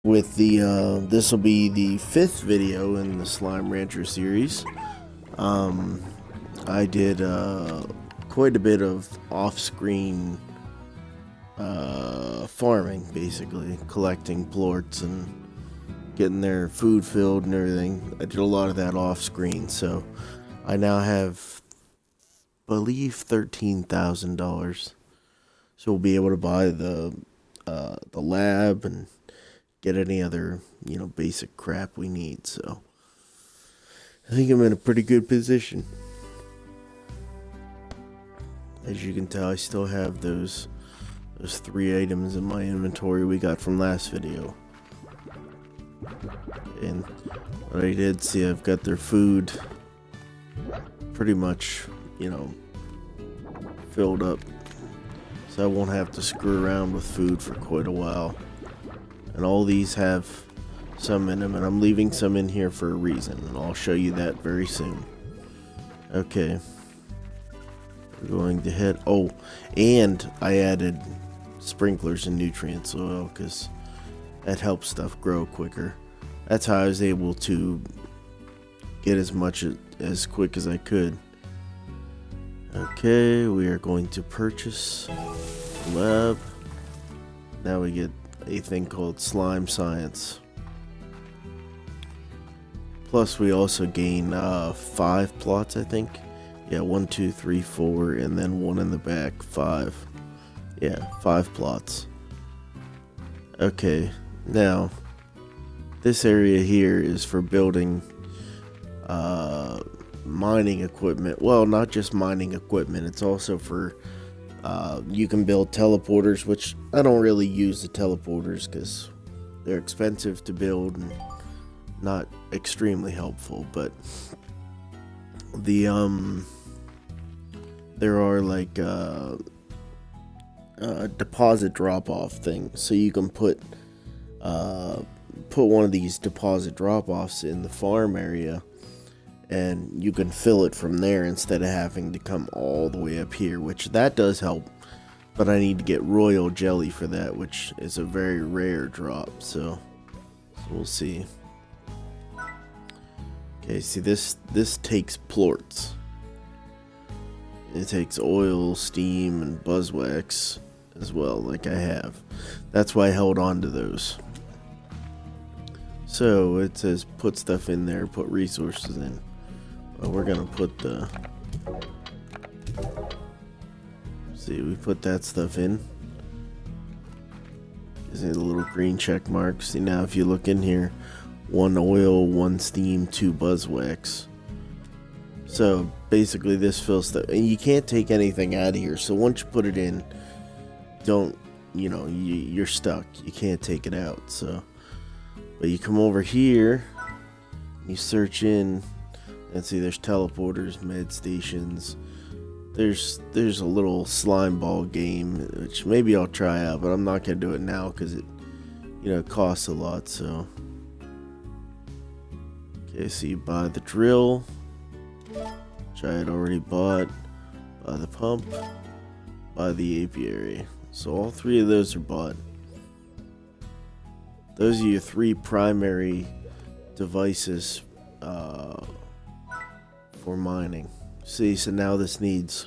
with the this will be the fifth video in the Slime Rancher series. Um, I did quite a bit of off-screen farming, basically collecting plorts and getting their food filled and everything. I did a lot of that off-screen, so I now have, believe, $13,000. So we'll be able to buy the lab and get any other, basic crap we need. So I think I'm in a pretty good position. As you can tell, I still have those three items in my inventory we got from last video. And what I did see, I've got their food pretty much, filled up. So I won't have to screw around with food for quite a while. And all these have some in them, and I'm leaving some in here for a reason, and I'll show you that very soon. Okay. We're going to hit... Oh, and I added sprinklers and nutrient soil, because that helps stuff grow quicker. That's how I was able to get as much as quick as I could. Okay, we are going to purchase lab. Now we get a thing called slime science. Plus we also gain 5 plots, I think. Yeah, 1, 2, 3, 4, and then one in the back, 5. Yeah, 5 plots. Okay, now this area here is for building mining equipment. Well, not just mining equipment, it's also for you can build teleporters, which I don't really use the teleporters because they're expensive to build and not extremely helpful. But the there are like deposit drop-off things, so you can put one of these deposit drop-offs in the farm area, and you can fill it from there instead of having to come all the way up here, which that does help. But I need to get royal jelly for that, which is a very rare drop, so we'll see. Okay, see, this takes plorts. It takes oil, steam, and buzzwax as well, like I have. That's why I held on to those. So it says put stuff in there, put resources in. Well, we're gonna put the... See, we put that stuff in. Gives me the little green check mark. See, now if you look in here, 1 oil, 1 steam, 2 buzzwax. So basically this fills stuff, and you can't take anything out of here. So once you put it in, don't, you're stuck. You can't take it out. So, but you come over here, you search in, and see there's teleporters, med stations. There's a little slime ball game, which maybe I'll try out, but I'm not gonna do it now because it, costs a lot. So, okay, so you buy the drill, which I had already bought, buy the pump, buy the apiary. So all 3 of those are bought. Those are your 3 primary devices for mining. See, so now this needs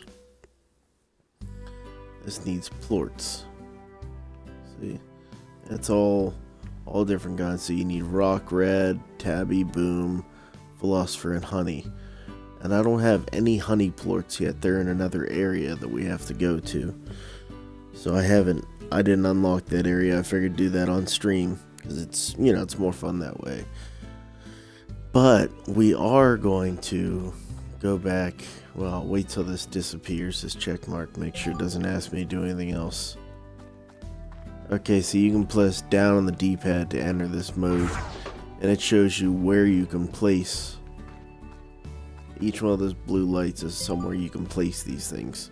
plorts. See, it's all different kinds. So you need rock red, tabby, boom, philosopher, and honey. And I don't have any honey plorts yet. They're in another area that we have to go to. So I didn't unlock that area. I figured do that on stream because it's, it's more fun that way. But we are going to go back. Well, wait till this disappears, this check mark. Make sure it doesn't ask me to do anything else. Okay, so you can press down on the D-pad to enter this mode, and it shows you where you can place. Each one of those blue lights is somewhere you can place these things.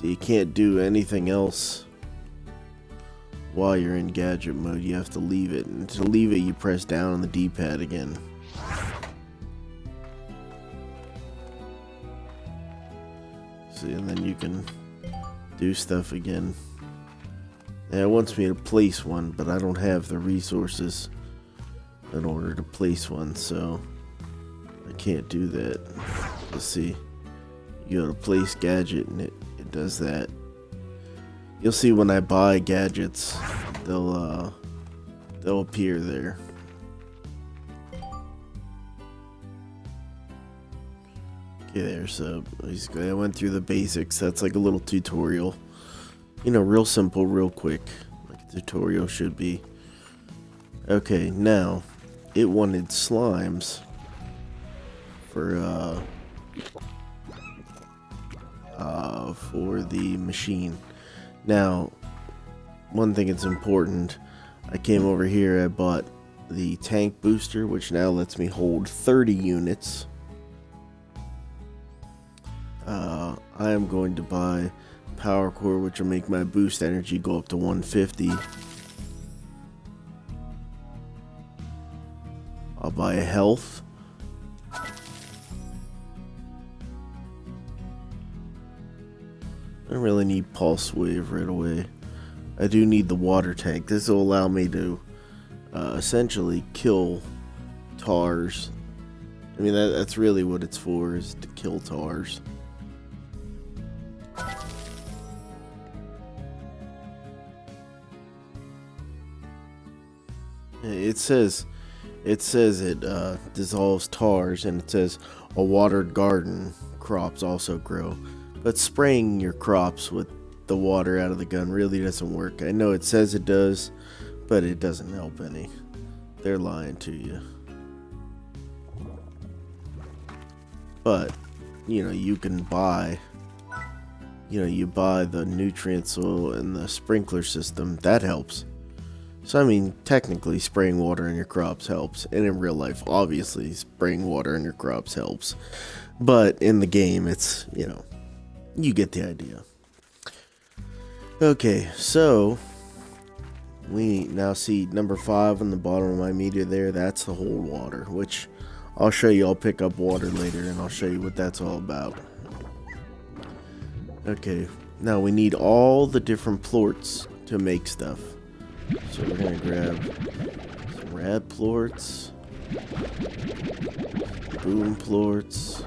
So you can't do anything else while you're in gadget mode. You have to leave it, and to leave it you press down on the D-pad again. See, and then you can do stuff again. And it wants me to place one, but I don't have the resources in order to place one, so I can't do that. Let's see. You go to place gadget and it does that. You'll see when I buy gadgets, they'll appear there. Okay, there, so basically I went through the basics. That's like a little tutorial. You know, real simple, real quick, like a tutorial should be. Okay, now, it wanted slimes for the machine. Now, one thing that's important, I came over here, I bought the tank booster, which now lets me hold 30 units. I am going to buy power core, which will make my boost energy go up to 150. I'll buy a health. I don't really need pulse wave right away. I do need the water tank. This will allow me to essentially kill tars. I mean, that's really what it's for, is to kill tars. It says it dissolves tars, and it says a watered garden crops also grow. But spraying your crops with the water out of the gun really doesn't work. I know it says it does, but it doesn't help any. They're lying to you. But, you know, you can buy, you buy the nutrient soil and the sprinkler system. That helps. So, I mean, technically, spraying water in your crops helps. And in real life, obviously, spraying water in your crops helps. But in the game, it's, you get the idea. Okay, so we now see number 5 on the bottom of my meter there. That's the hold water, which I'll show you. I'll pick up water later, and I'll show you what that's all about. Okay, now we need all the different plorts to make stuff. So we're gonna grab some rad plorts, boom plorts,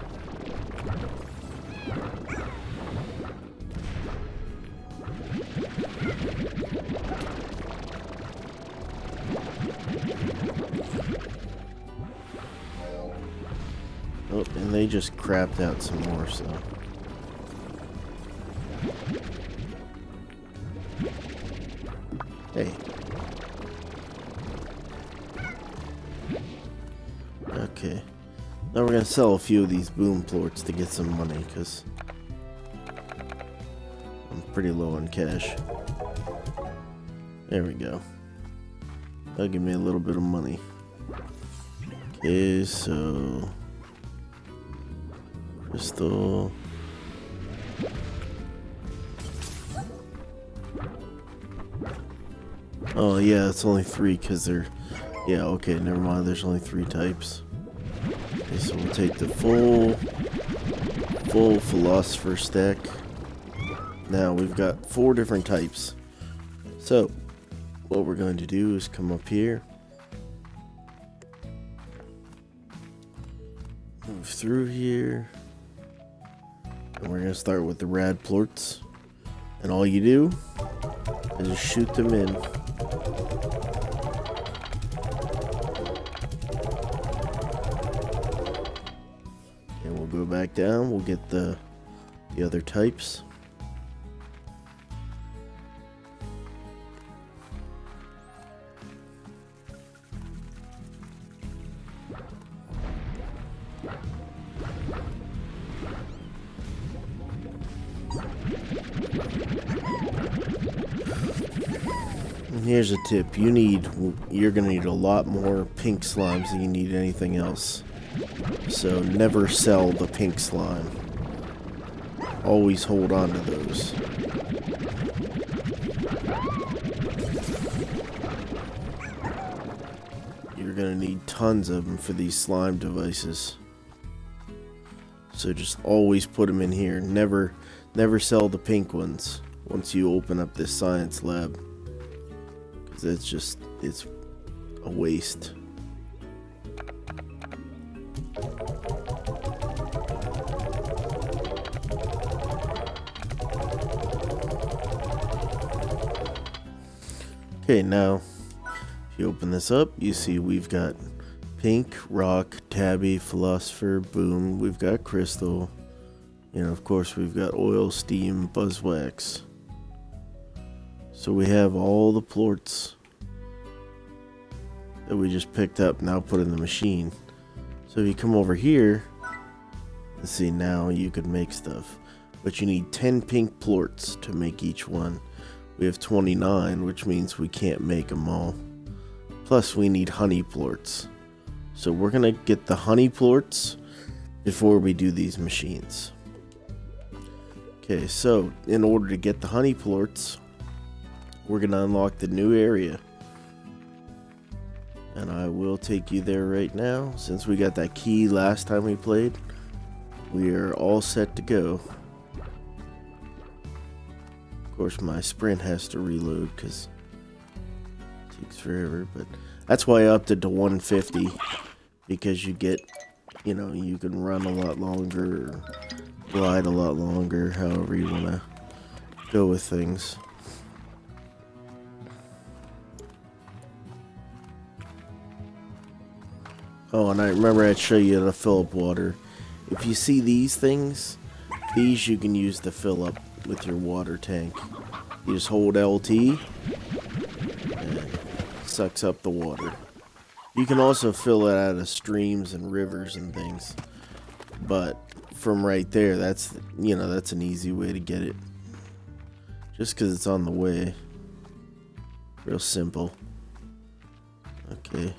oh, and they just crapped out some more, so. Hey. Okay. Now we're gonna sell a few of these boom plorts to get some money, because I'm pretty low on cash. There we go. That'll give me a little bit of money. Okay, so crystal. Oh yeah, it's only 3 because they're... Yeah, okay, never mind, there's only 3 types. Okay, so we'll take the full philosopher stack. Now we've got 4 different types. So what we're going to do is come up here, move through here, and we're going to start with the rad plorts. And all you do is just shoot them in. And we'll go back down, we'll get the other types. And here's a tip, you're gonna need a lot more pink slimes than you need anything else. So never sell the pink slime. Always hold on to those. You're gonna need tons of them for these slime devices. So just always put them in here. Never sell the pink ones once you open up this science lab. it's a waste. Okay, now if you open this up, you see we've got Pink, Rock, Tabby, Philosopher, Boom. We've got Crystal. You know, of course, we've got Oil, Steam, Buzzwax. So we have all the plorts that we just picked up now put in the machine. So if you come over here, let's see, now you could make stuff. But you need 10 pink plorts to make each one. We have 29, which means we can't make them all. Plus, we need honey plorts. So we're going to get the honey plorts before we do these machines. Okay, so in order to get the honey plorts, we're going to unlock the new area. And I will take you there right now. Since we got that key last time we played, we are all set to go. Of course, my sprint has to reload because it takes forever, but that's why I upped it to 150, because you get, you know, you can run a lot longer or glide a lot longer, however you want to go with things. Oh, and I remember I'd show you the fill up water. If you see these things, these you can use to fill up with your water tank. You just hold LT and it sucks up the water. You can also fill it out of streams and rivers and things, but from right there, that's, you know, that's an easy way to get it. Just because it's on the way. Real simple. Okay.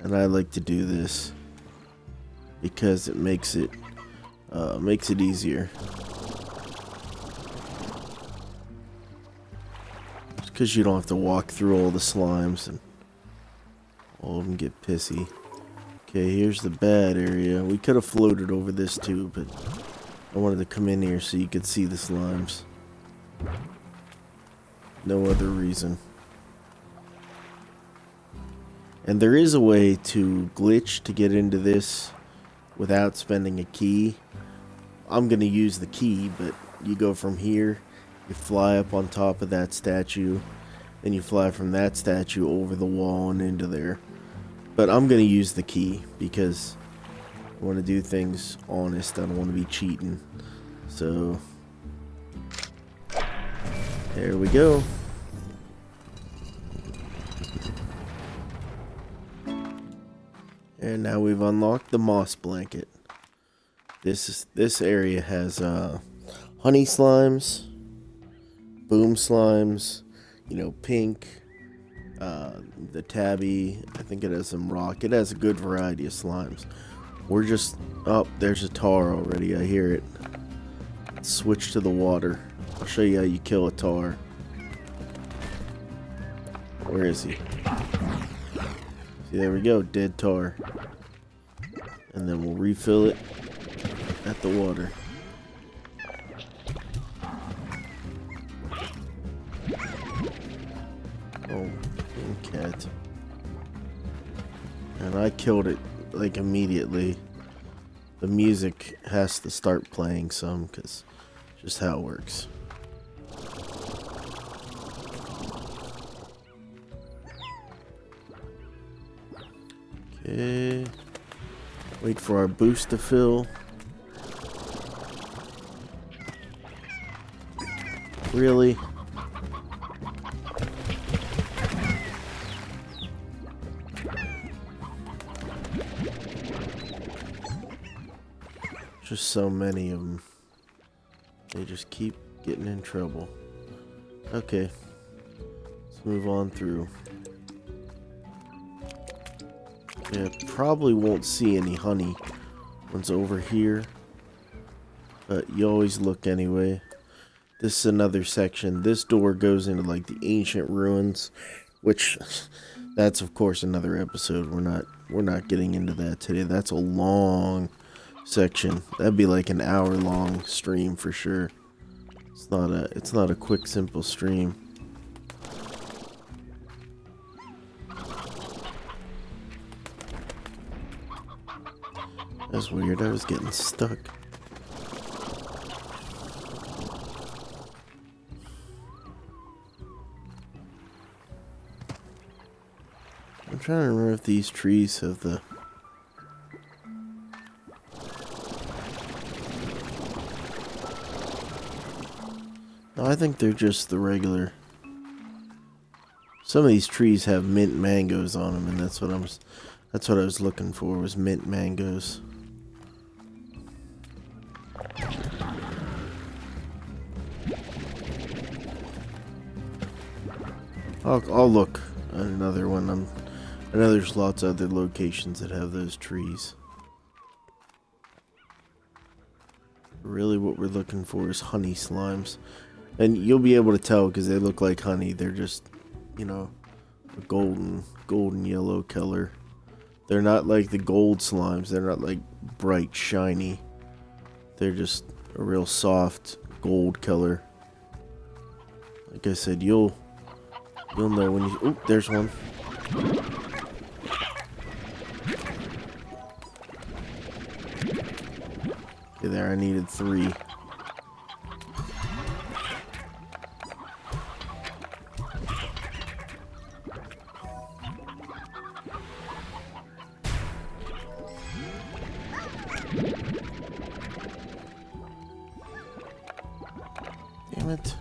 And I like to do this because it makes it easier. Because you don't have to walk through all the slimes and all of them get pissy. Okay, here's the bad area. We could have floated over this too, but I wanted to come in here so you could see the slimes. No other reason. And there is a way to glitch to get into this without spending a key. I'm going to use the key, but you go from here, you fly up on top of that statue, and you fly from that statue over the wall and into there. But I'm going to use the key because I want to do things honest. I don't want to be cheating. So, there we go. And now we've unlocked the moss blanket. This area has honey slimes, boom slimes, you know, pink, the tabby. I think it has some rock. It has a good variety of slimes. We're just, oh, there's a tar already. I hear it. Let's switch to the water. I'll show you how you kill a tar. Where is he? See, there we go, dead tar. And then we'll refill it at the water. Oh, cat. And I killed it like immediately. The music has to start playing some, because just how it works. Okay. Wait for our boost to fill. Really? Just so many of them. They just keep getting in trouble. Okay. Let's move on through. Yeah, probably won't see any honey once over here, but you always look anyway. This is another section. This door goes into like the ancient ruins, which that's of course another episode. We're not getting into that today. That's a long section. That'd be like an hour-long stream for sure. It's not a quick, simple stream. That's weird. I was getting stuck. I'm trying to remember if these trees have the... No, I think they're just the regular. Some of these trees have mint mangoes on them, and that's what I was looking for, was mint mangoes. I'll look at another one. I know there's lots of other locations that have those trees. Really what we're looking for is honey slimes. And you'll be able to tell because they look like honey. They're just, you know, a golden yellow color. They're not like the gold slimes. They're not like bright, shiny. They're just a real soft gold color. Like I said, you'll know when you... Oh, there's one. Okay, there, I needed 3. Damn it.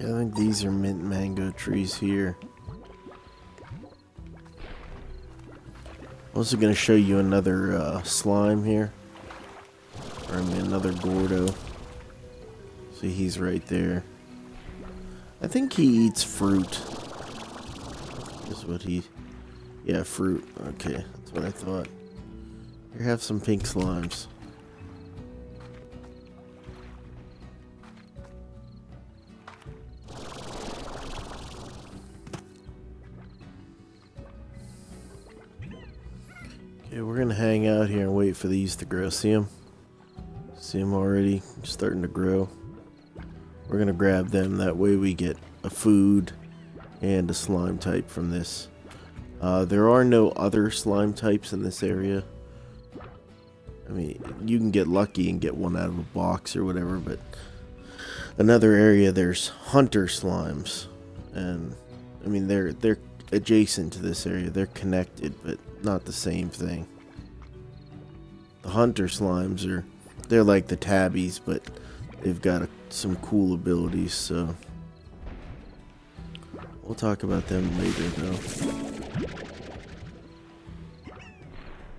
Yeah, I think these are mint mango trees here. I'm also going to show you another slime here. Or I mean another Gordo. See, he's right there. I think he eats fruit. Is what he... Yeah, fruit. Okay, that's what I thought. Here, have some pink slimes. Okay, we're gonna hang out here and wait for these to grow. See them? See them already starting to grow? We're gonna grab them. That way we get a food and a slime type from this. There are no other slime types in this area. I mean, you can get lucky and get one out of a box or whatever, but another area there's hunter slimes, and I mean they're adjacent to this area. They're connected, but not the same thing. The hunter slimes they're like the tabbies, but they've got some cool abilities, so we'll talk about them later though.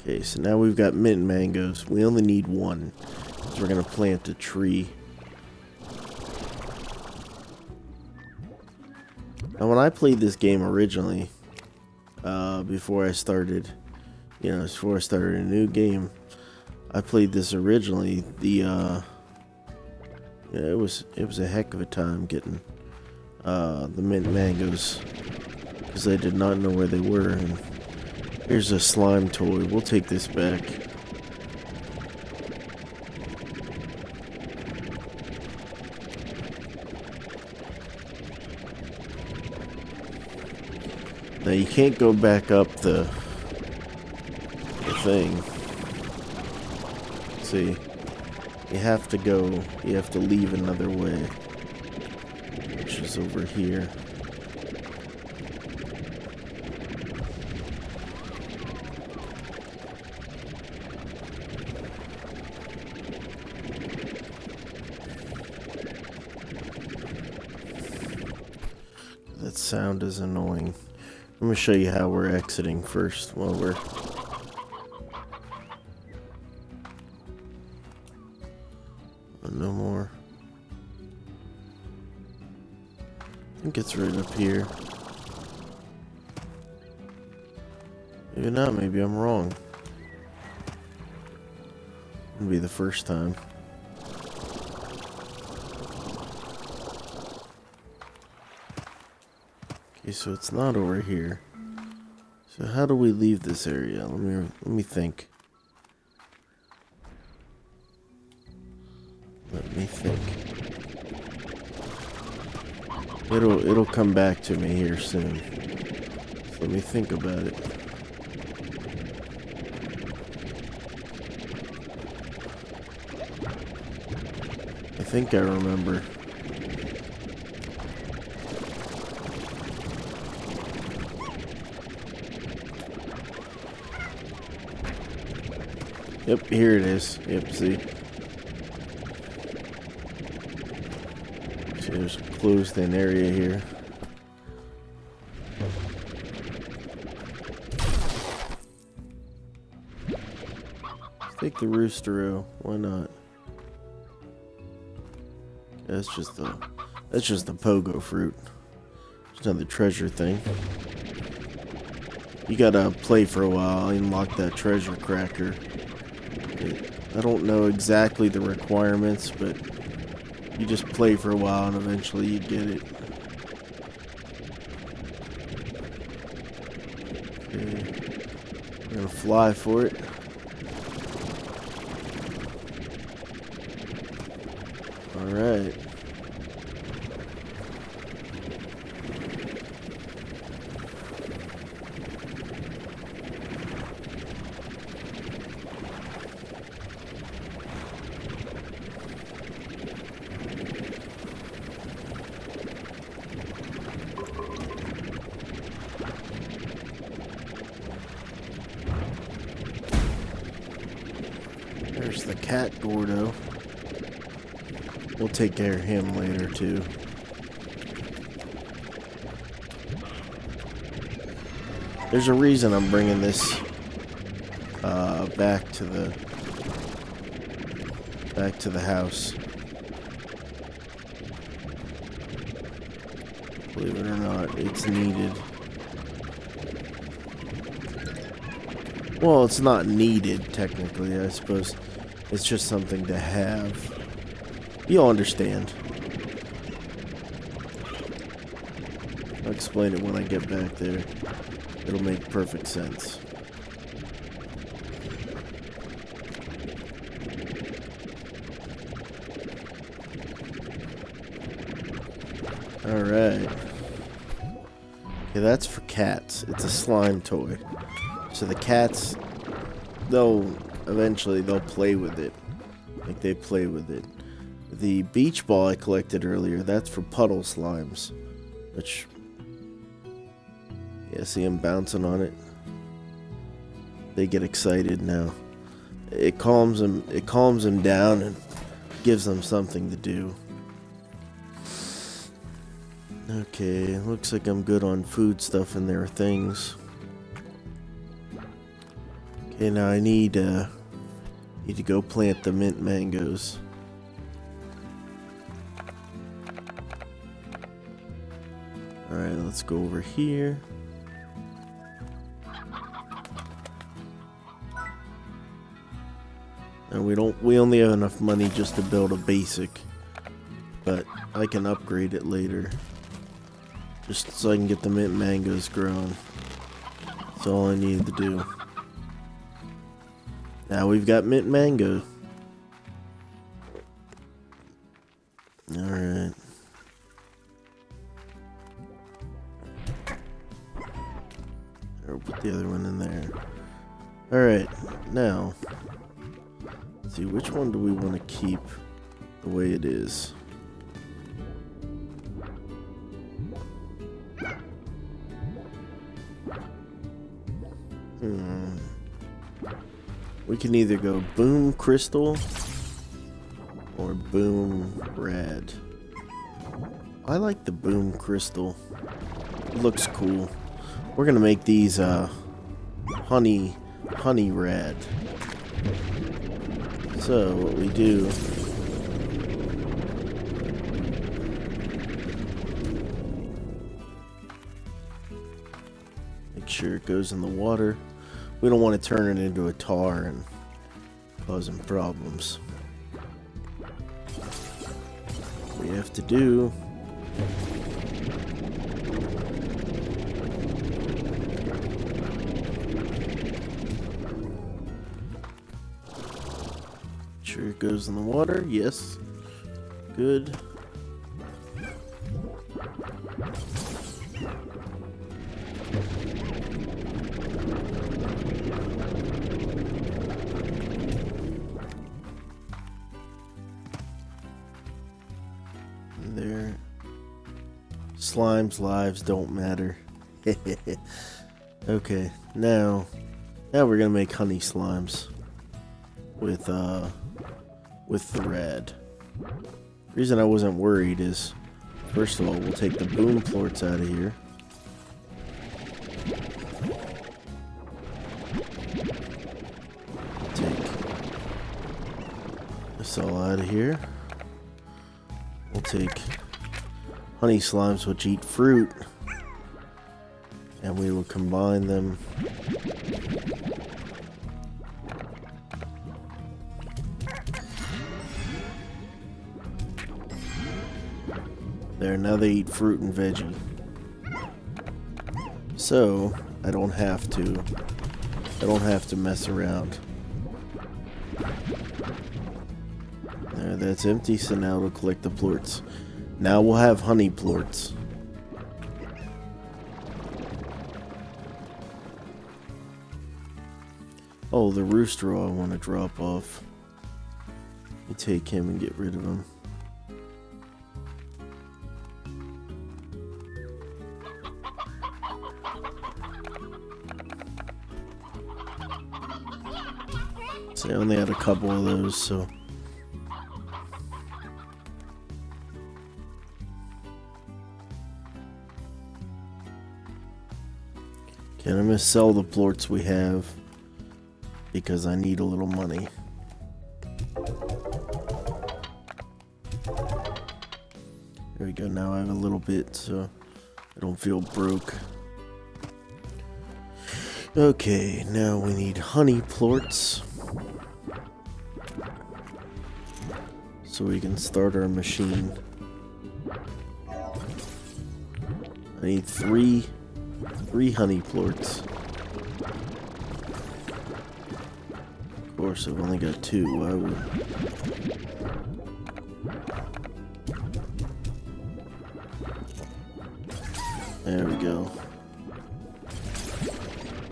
Okay, so now we've got mint mangoes. We only need 1, so we're gonna plant a tree. Now when I played this game originally, before I started a new game, I played this originally. It was a heck of a time getting the mint mangoes because I did not know where they were. And here's a slime toy. We'll take this back. Now you can't go back up the thing. See, you have to leave another way, which is over here. That sound is annoying. Let me show you how we're exiting first while we're... No more. I think it's right up here. Maybe not, maybe I'm wrong. It'll be the first time. Okay, so it's not over here. So how do we leave this area? Let me think. Let me think. It'll come back to me here soon. So let me think about it. I think I remember. Yep, here it is. Yep, see? See, there's a closed in area here. Let's take the roosteroo. Why not? That's just the pogo fruit. It's another treasure thing. You gotta play for a while, unlock that treasure cracker. I don't know exactly the requirements, but you just play for a while and eventually you get it. Okay. I'm gonna fly for it. Alright. There's the cat Gordo. We'll take care of him later too. There's a reason I'm bringing this back to the house. Believe it or not, it's needed. Well, it's not needed technically, I suppose. It's just something to have. You'll understand. I'll explain it when I get back there. It'll make perfect sense. Alright. Okay, that's for cats. It's a slime toy. So the cats, they'll play with it. Like they play with it. The beach ball I collected earlier, that's for puddle slimes. Which, yeah, see them bouncing on it? They get excited now. It calms them down and gives them something to do. Okay, looks like I'm good on food stuff and there are things. Okay, now I need to go plant the mint mangoes. Alright, let's go over here. And we only have enough money just to build a basic, but I can upgrade it later. Just so I can get the mint mangoes grown. That's all I need to do. Now we've got mint mango. Alright. Or put the other one in there. Alright, now. Let's see, which one do we want to keep the way it is? We can either go boom crystal or boom red. I like the boom crystal. It looks cool. We're gonna make these honey red. So what we do, make sure it goes in the water. We don't want to turn it into a tar and cause them problems. What we have to do, sure it goes in the water. Yes. Good. There. Slime's lives don't matter. Okay, now we're gonna make honey slimes with the red. The reason I wasn't worried is, first of all, we'll take the boom plorts out of here. Take this all out of here. We'll take honey slimes which eat fruit, and we will combine them there. Now they eat fruit and veggie, so I don't have to mess around. There, that's empty, so now we'll collect the plorts. Now we'll have honey plorts. Oh, the rooster I want to drop off. Let me take him and get rid of him. So I only had a couple of those, so. Okay, I'm gonna sell the plorts we have because I need a little money. There we go, now I have a little bit so I don't feel broke. Okay, now we need honey plorts so we can start our machine. I need three honey plorts. Of course, I've only got 2. I would. There we go.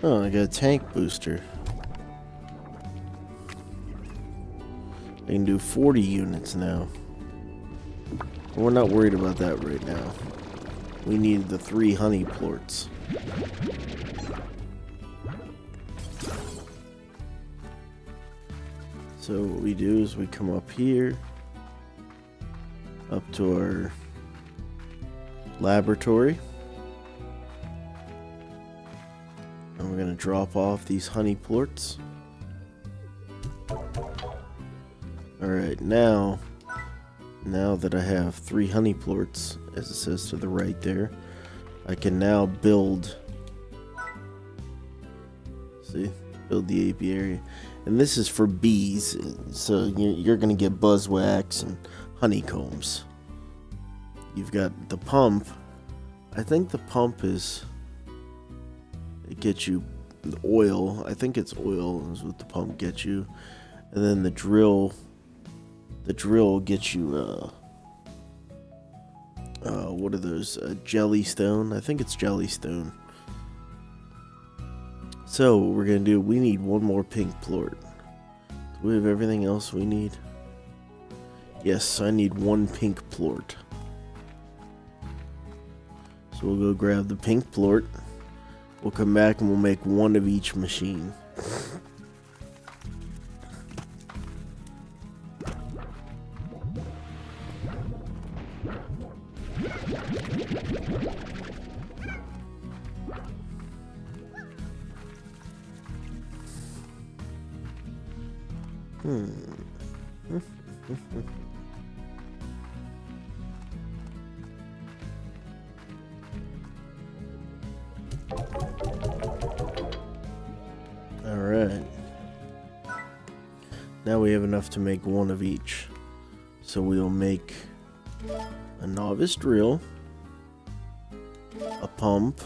Oh, I got a tank booster. I can do 40 units now. But we're not worried about that right now. We need the 3 honey plorts. So what we do is we come up here, up to our laboratory, and we're going to drop off these honey plorts. Alright, now that I have 3 honey plorts, as it says to the right there, I can now build, build the apiary. And this is for bees, so you're going to get buzzwax and honeycombs. You've got the pump. I think the pump it gets you oil. I think it's oil is what the pump gets you. And then the drill gets you, what are those? Jellystone? I think it's jellystone. So what we're going to do, we need one more pink plort. Do we have everything else we need? Yes, I need 1 pink plort. So we'll go grab the pink plort. We'll come back and we'll make 1 of each machine. Alright. Now we have enough to make 1 of each. So we'll make a novice drill, a pump,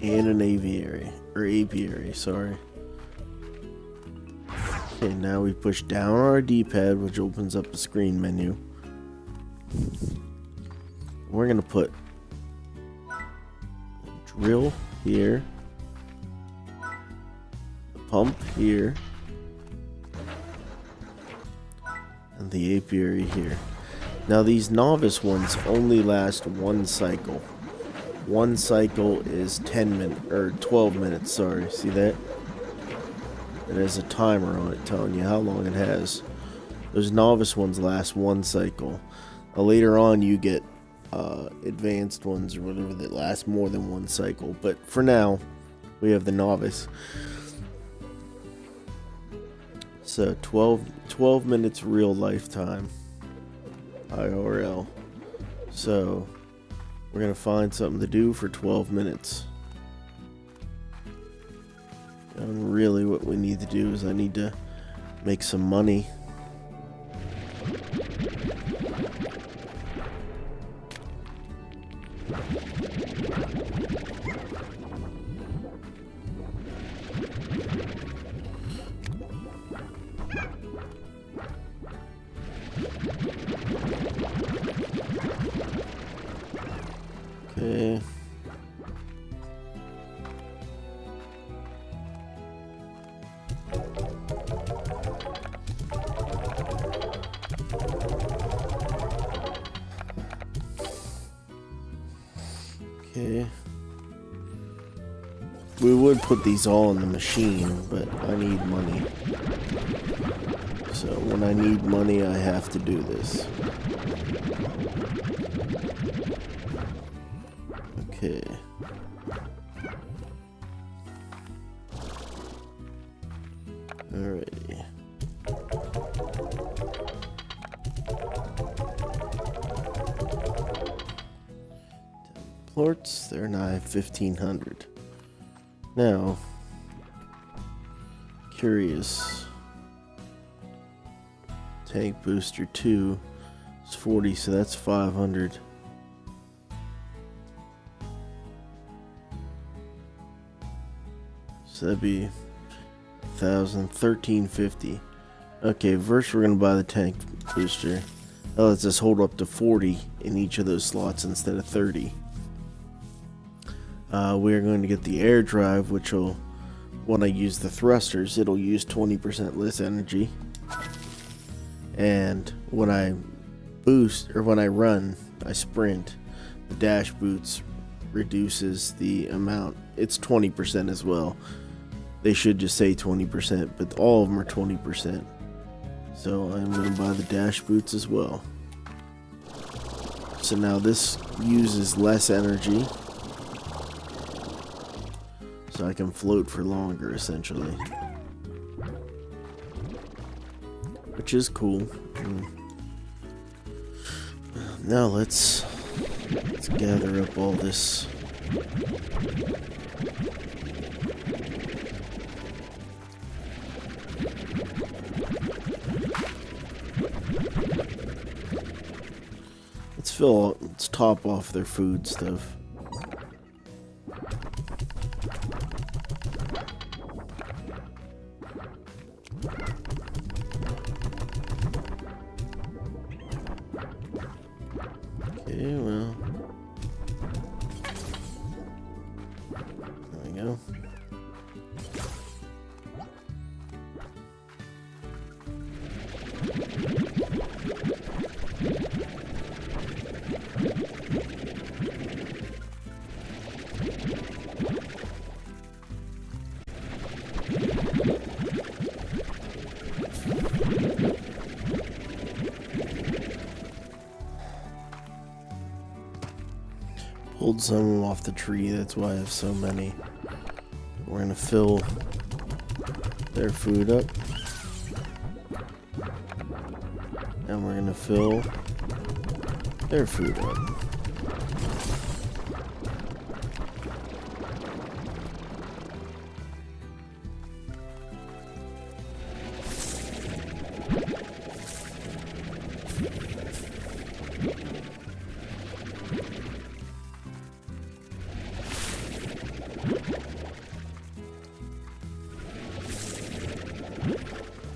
and an apiary, sorry. Okay, now we push down on our D-pad, which opens up the screen menu. We're gonna put a drill here, the pump here, and the apiary here. Now these novice ones only last one cycle. One cycle is 10 minutes, or 12 minutes, sorry. See that? It has a timer on it telling you how long it has. Those novice ones last one cycle. Later on you get advanced ones or whatever that last more than one cycle. But for now, we have the novice. So 12 minutes real lifetime. IRL. So we're going to find something to do for 12 minutes. And really what we need to do is I need to make some money. Okay. Okay. We would put these all in the machine, but I need money. So when I need money, I have to do this. Okay. Alrighty. Plorts, they're nigh 1500. Now, curious. Tank booster 2 is 40, so that's 500. So that'd be 1,000, 1350. Okay, first we're gonna buy the tank booster. That lets us hold up to 40 in each of those slots instead of 30. We're going to get the air drive, which will, when I use the thrusters, it'll use 20% less energy. And when I boost, or when I run, I sprint, the dash boots reduces the amount. It's 20% as well. They should just say 20%, but all of them are 20%. So I'm going to buy the dash boots as well. So now this uses less energy. So I can float for longer, essentially. Which is cool. Now let's gather up all this. Let's top off their food stuff. Okay, well. There we go. Pulled some of them off the tree, that's why I have so many. We're gonna fill their food up. And we're gonna fill their food up.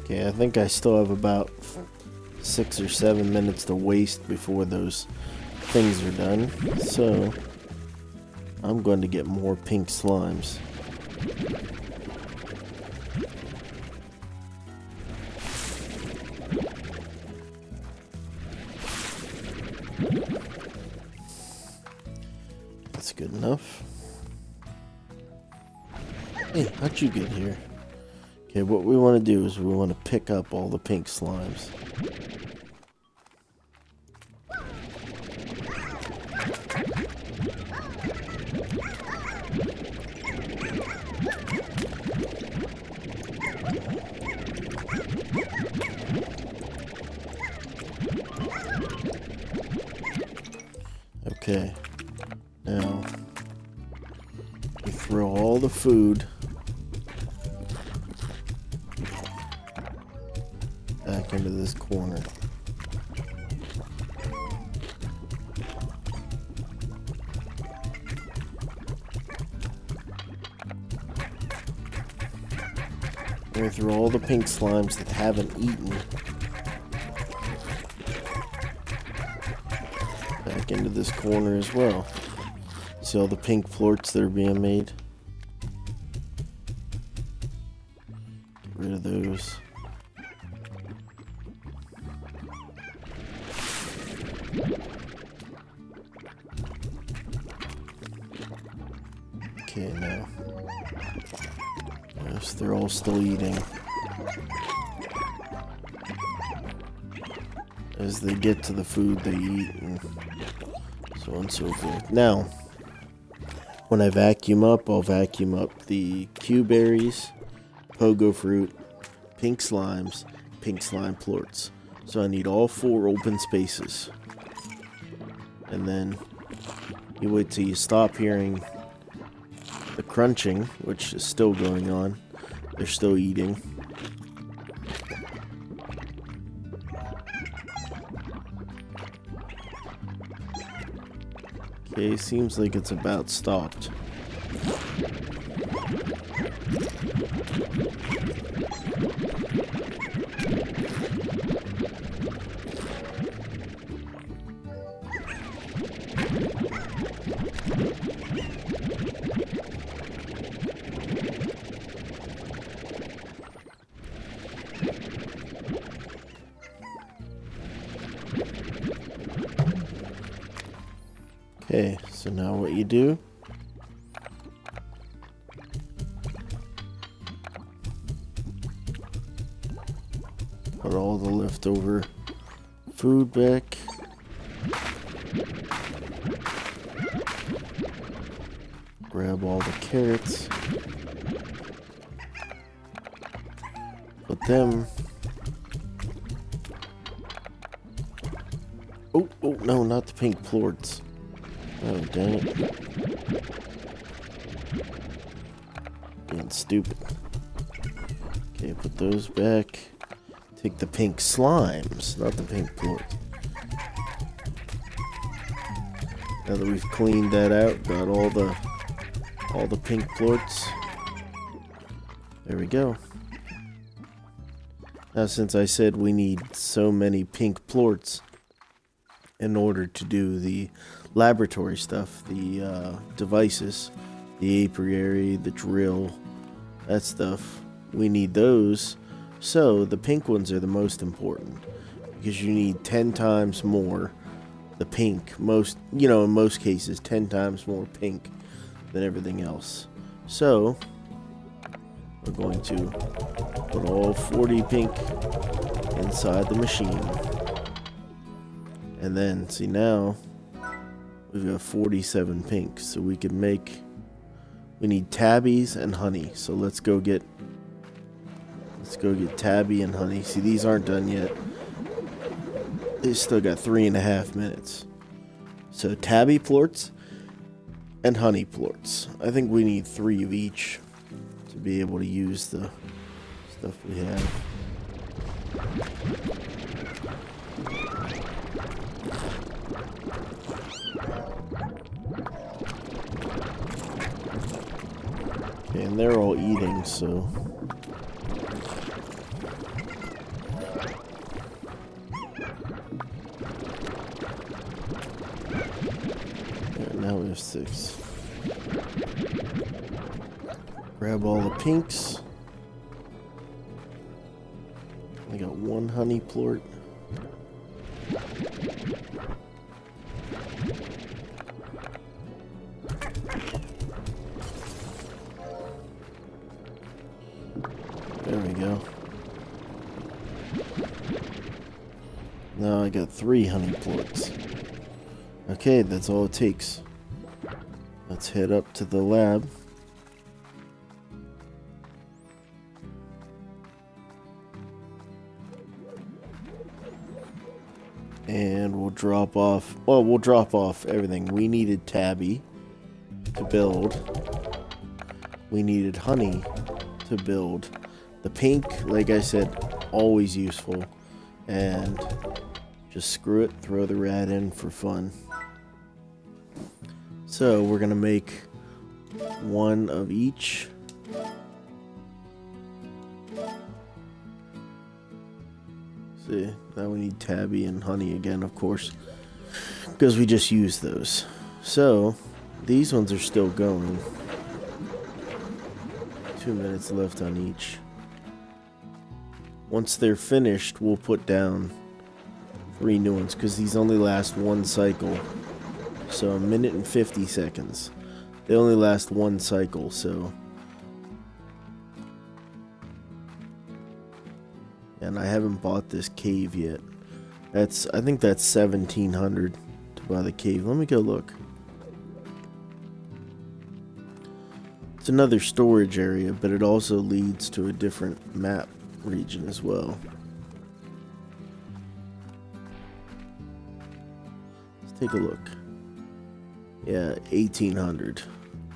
Okay, Okay, I think I still have about 6 or 7 minutes to waste before those things are done. So, I'm going to get more pink slimes. That's good enough. Hey, how'd you get here? Okay, what we want to do is we want to pick up all the pink slimes. Okay, now we throw all the food back into this corner. We throw all the pink slimes that haven't eaten back into this corner as well. See all the pink plorts that are being made? Get rid of those. Okay, now. Yes, they're all still eating. As they get to the food they eat and so on and so forth. Now, when I vacuum up, I'll vacuum up the Q-berries, pogo fruit, pink slimes, pink slime plorts. So I need all 4 open spaces. And then you wait till you stop hearing the crunching, which is still going on. They're still eating. Okay, seems like it's about stopped. Okay, so now what you do, put all the leftover food back. Grab all the carrots. Put them. Oh, no, not the pink plorts. Oh, dang it. Being stupid. Okay, put those back. Take the pink slimes, not the pink plorts. Now that we've cleaned that out, got all the pink plorts. There we go. Now, since I said we need so many pink plorts in order to do the laboratory stuff, the devices, the apiary, the drill, that stuff, we need those. So the pink ones are the most important because you need 10 times more the pink, in most cases 10 times more pink than everything else. So we're going to put all 40 pink inside the machine. And then, see, now we've got 47 pink, so we need tabbies and honey. So let's go get tabby and honey. See, these aren't done yet. They still got 3.5 minutes. So tabby plorts and honey plorts. I think we need 3 of each to be able to use the stuff we have. Okay, and they're all eating, so 6. Grab all the pinks. I got 1 honey plort. There we go. Now I got 3 honey plorts. Okay, that's all it takes. Let's head up to the lab. And we'll drop off, well, we'll drop off everything. We needed tabby to build. We needed honey to build. The pink, like I said, always useful. And just screw it, throw the rat in for fun. So we're gonna make 1 of each. See, now we need tabby and honey again, of course, because we just used those. So these ones are still going. 2 minutes left on each. Once they're finished, we'll put down 3 new ones, because these only last 1 cycle. So 1 minute and 50 seconds. They only last 1 cycle, so. And I haven't bought this cave yet. I think that's 1,700 to buy the cave. Let me go look. It's another storage area, but it also leads to a different map region as well. Let's take a look. Yeah, 1,800.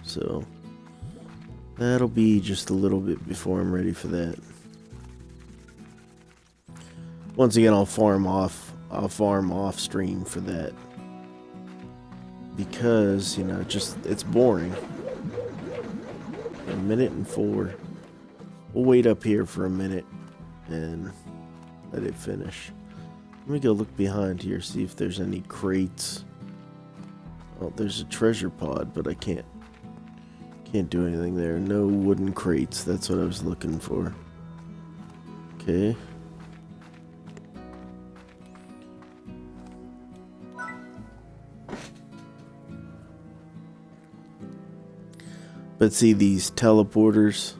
So that'll be just a little bit before I'm ready for that. Once again, I'll farm off stream for that, because, you know, it's boring. 1 minute and 4. We'll wait up here for a minute and let it finish. Let me go look behind here, see if there's any crates. Oh, there's a treasure pod, but I can't do anything there. No wooden crates. That's what I was looking for. Okay. But see, these teleporters,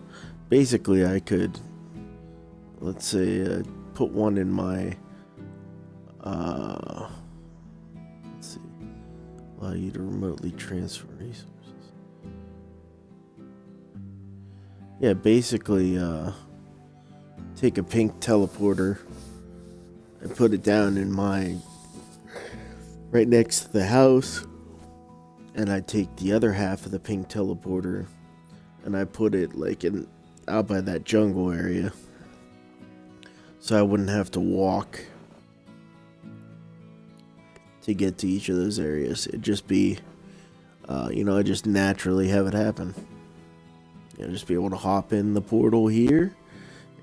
basically I could, let's say, put one in my, let's see, allow you to remotely transfer resources. Yeah, basically, take a pink teleporter and put it down in my, right next to the house. And I take the other half of the pink teleporter and I put it like out by that jungle area, so I wouldn't have to walk to get to each of those areas. It'd just be, I just naturally have it happen. Just be able to hop in the portal here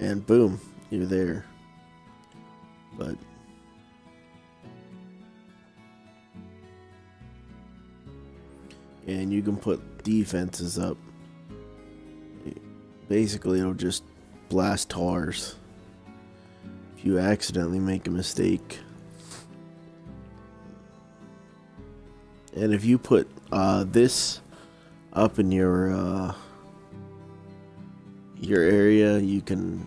and boom, you're there. But and you can put defenses up. Basically, it'll just blast tars if you accidentally make a mistake. And if you put this up in your area, you can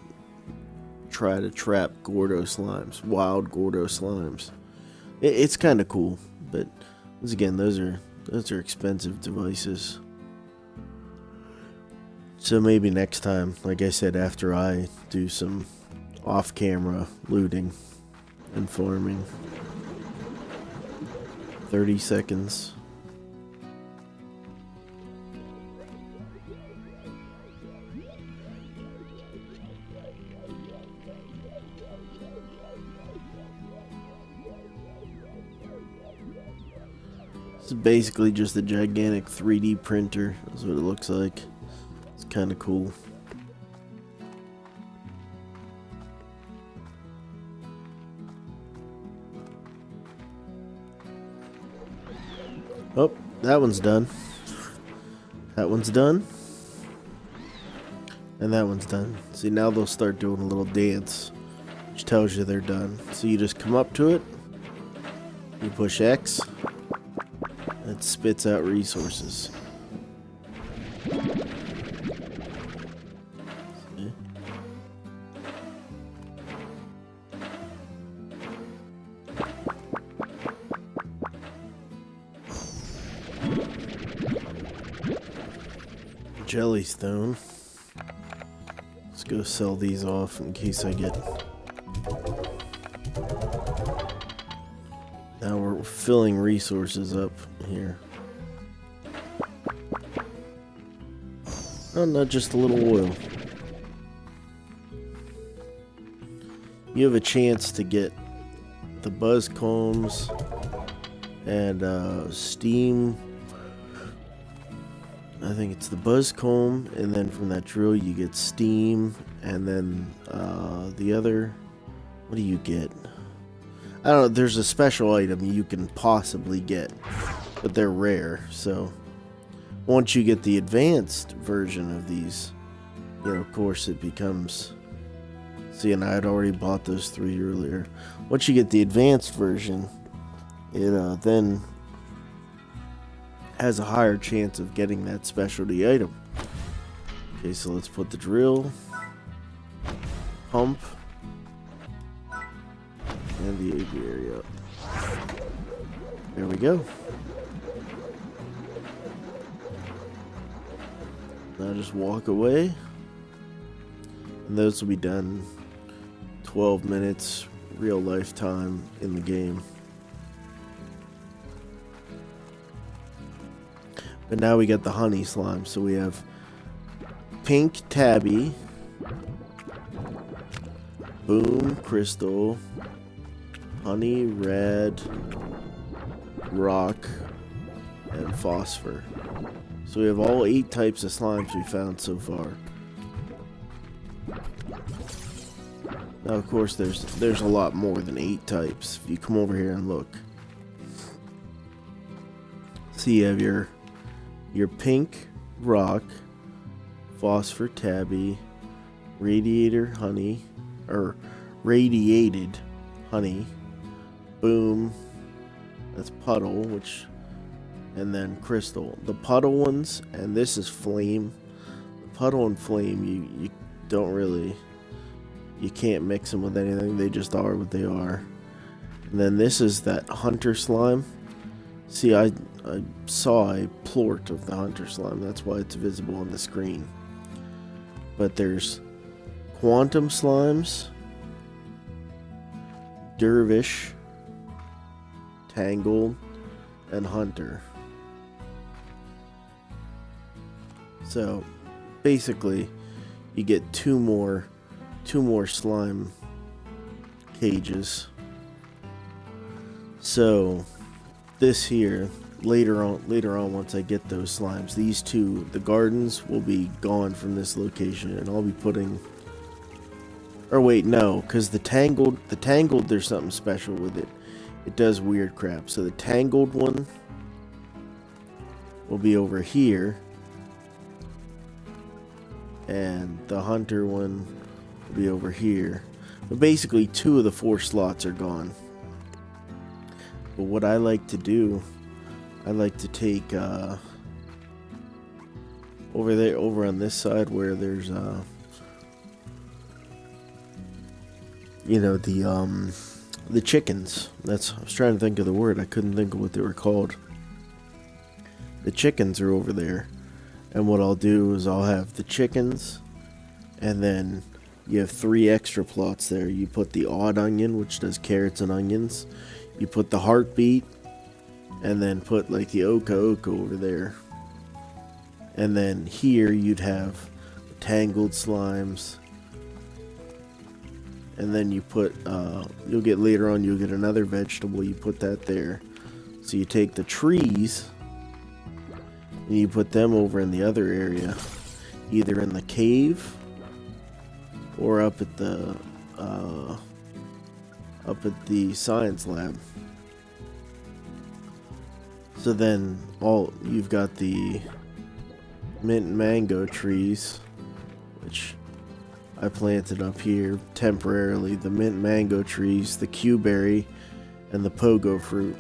try to trap Gordo slimes, wild Gordo slimes. It's kind of cool, but once again, those are expensive devices. So maybe next time, like I said, after I do some off-camera looting and farming. 30 seconds. It's basically just a gigantic 3D printer. That's what it looks like. It's kind of cool. Oh, that one's done. That one's done. And that one's done. See, now they'll start doing a little dance, which tells you they're done. So you just come up to it, you push X, it spits out resources. See? Jellystone. Let's go sell these off in case I get... Now we're filling resources up here. Oh, not just a little oil. You have a chance to get the buzz combs and steam. I think it's the buzz comb, and then from that drill you get steam, and then the other, what do you get? I don't know, there's a special item you can possibly get, but they're rare. So once you get the advanced version of these, you know, of course it becomes, see, and I had already bought those 3 earlier. Once you get the advanced version, it then has a higher chance of getting that specialty item. Okay, so let's put the drill, pump, and the aviary up. There we go. Now just walk away, and those will be done 12 minutes real life time in the game. But now we got the honey slime. So we have pink tabby, boom crystal, honey red, rock, and phosphor. So we have all 8 types of slimes we found so far. Now of course there's a lot more than 8 types. If you come over here and look. So you have your pink rock, phosphor tabby, radiator honey, or radiated honey, boom, that's puddle, which, and then crystal. The puddle ones, and this is flame. The puddle and flame, you don't really, you can't mix them with anything. They just are what they are. And then this is that hunter slime. See, I saw a plort of the hunter slime. That's why it's visible on the screen. But there's quantum slimes, dervish, tangled, and hunter. So basically you get two more slime cages. So this here, later on once I get those slimes, these two, the gardens, will be gone from this location, and I'll be putting, or wait, no, because the tangled, there's something special with it. It does weird crap. So the tangled one will be over here, and the hunter one will be over here. But basically 2 of the 4 slots are gone. But what I like to do, I like to take over on this side where there's you know, the chickens. I was trying to think of the word. I couldn't think of what they were called. The chickens are over there. And what I'll do is I'll have the chickens, and then you have 3 extra plots there. You put the odd onion, which does carrots and onions. You put the heartbeat, and then put like the oka over there. And then here you'd have tangled slimes. And then you put, you'll get later on, you'll get another vegetable, you put that there. So you take the trees, and you put them over in the other area, either in the cave, or up at the science lab. So then you've got the mint mango trees, which I planted up here temporarily. The mint mango trees, the Q-berry, and the pogo fruit.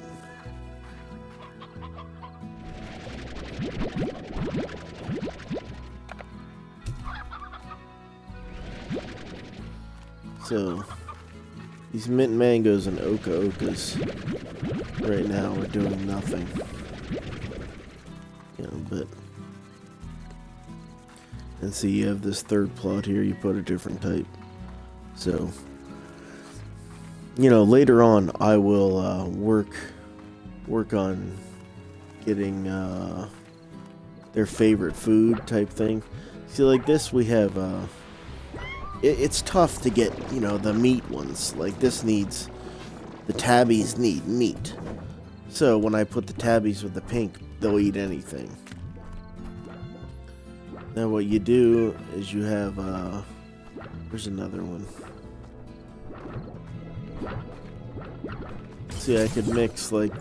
So these mint mangoes and oka-okas right now are doing nothing. But and see, you have this third plot here, you put a different type. So later on I will work on getting their favorite food type thing. See, like this, we have it's tough to get the meat ones. Like this needs, the tabbies need meat. So when I put the tabbies with the pink, they'll eat anything. Now what you do is you have there's another one. See, I could mix like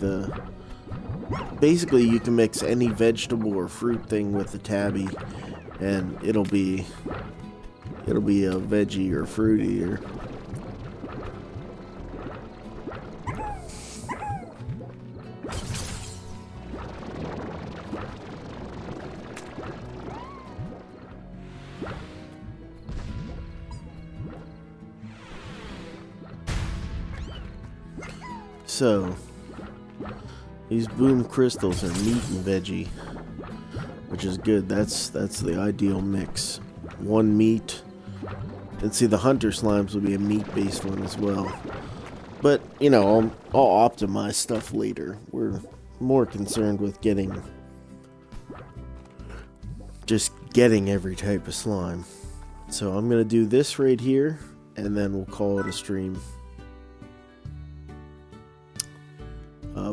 basically you can mix any vegetable or fruit thing with the tabby, and it'll be a veggie or fruit eater. So these boom crystals are meat and veggie, which is good. That's the ideal mix. One meat, and see, the hunter slimes will be a meat-based one as well. But I'll optimize stuff later. We're more concerned with getting every type of slime. So I'm gonna do this right here, and then we'll call it a stream.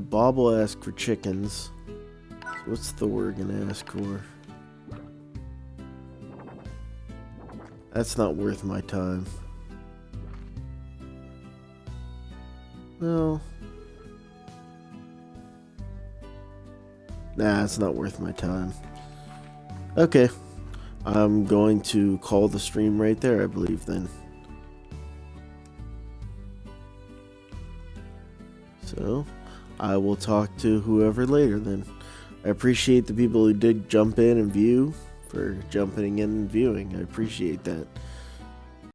Bob will ask for chickens. What's Thor gonna ask for? That's not worth my time. No. Nah, it's not worth my time. Okay. I'm going to call the stream right there, I believe, then. So I will talk to whoever later then. I appreciate the people who did jump in and view, for jumping in and viewing. I appreciate that.